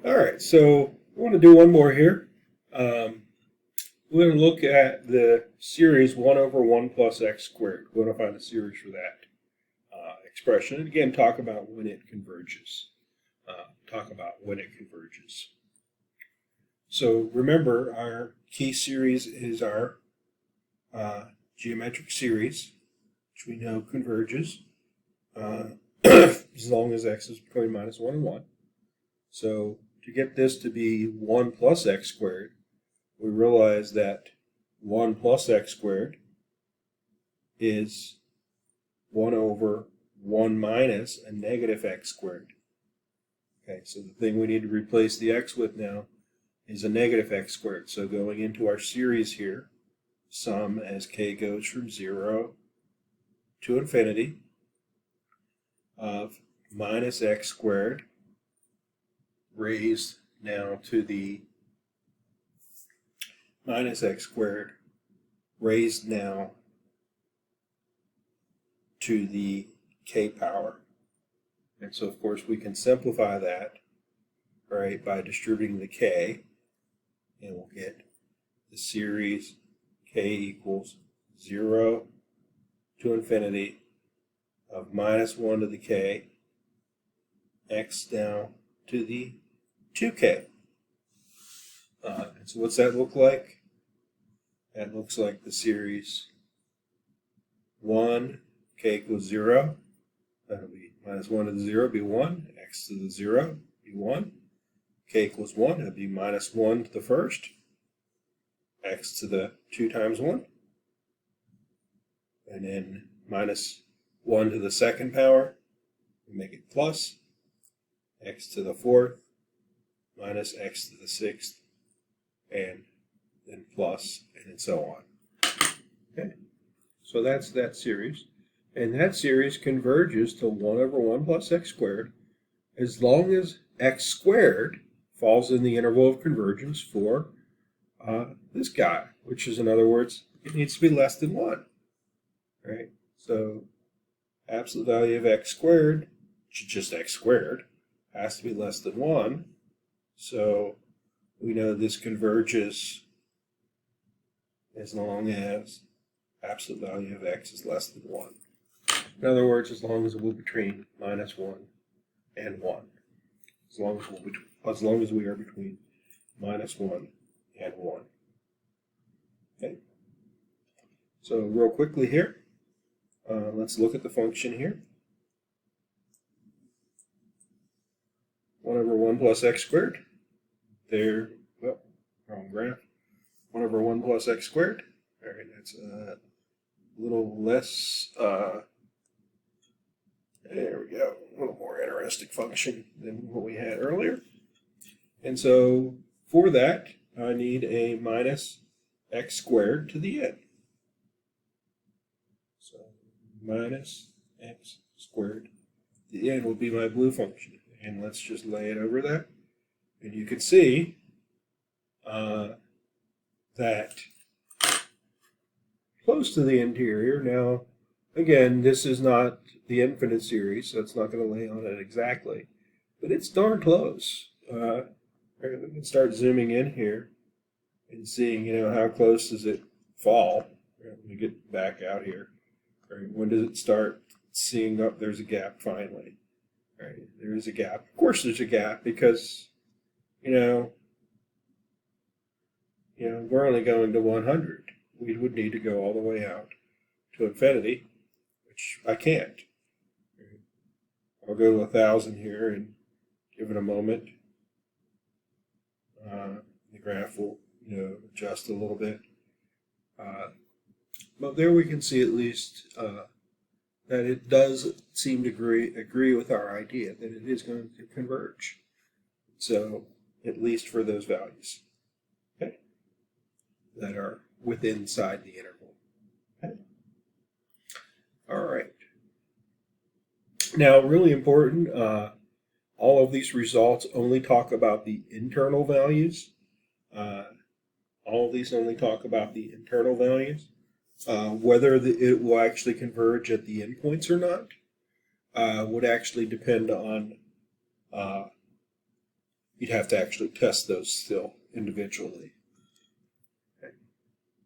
All right, so I want to do one more here. Um, we're going to look at the series 1 over 1 plus x squared. We're going to find a series for that expression. And again, talk about when it converges. So remember, our key series is our geometric series, which we know converges as long as x is between minus 1 and 1. So to get this to be 1 plus x squared, we realize that 1 plus x squared is 1 over 1 minus a negative x squared. Okay, so the thing we need to replace the x with now is a negative x squared. So going into our series here, sum as k goes from 0 to infinity of minus x squared raised now to the minus x squared raised now to the k power. And so, of course, we can simplify that, right, by distributing the k, and we'll get the series k equals 0 to infinity of minus 1 to the k, x down to the 2k. And so what's that look like? That looks like the series 1, k equals 0. That'll be minus 1 to the 0, be 1. X to the 0, be 1. K equals 1, that'll be minus 1 to the first. X to the 2 times 1. And then minus 1 to the second power, we make it plus. X to the fourth, minus x to the sixth, and then plus, and so on. Okay, so that's that series. And that series converges to 1 over 1 plus x squared as long as x squared falls in the interval of convergence for this guy, which is, in other words, it needs to be less than 1. Right? So absolute value of x squared, which is just x squared, has to be less than 1. So we know this converges as long as absolute value of x is less than 1. In other words, as long as it will be between minus 1 and 1. As long as we are between minus 1 and 1. Okay. So real quickly here, let's look at the function here. 1 over 1 plus x squared. There, well, wrong graph. 1 over 1 plus x squared. All right, that's a little less, there we go, a little more interesting function than what we had earlier. And so for that, I need a minus x squared to the n. So minus x squared to the n will be my blue function. And let's just lay it over that. And you can see that close to the interior. Now, again, this is not the infinite series, so it's not going to lay on it exactly. But it's darn close. We can start zooming in here and seeing, how close does it fall. Let me get back out here. Right, when does it start seeing up? There's a gap finally. Right, there is a gap. Of course, there's a gap because, we're only going to 100. We would need to go all the way out to infinity, which I can't. I'll go to 1,000 here and give it a moment. The graph will, adjust a little bit. But there we can see at least that it does seem to agree with our idea that it is going to converge. So, at least for those values, okay, that are within inside the interval. Okay. All right. Now, really important, all of these results only talk about the internal values. All of these only talk about the internal values. Whether it will actually converge at the endpoints or not would actually depend on you'd have to actually test those still individually.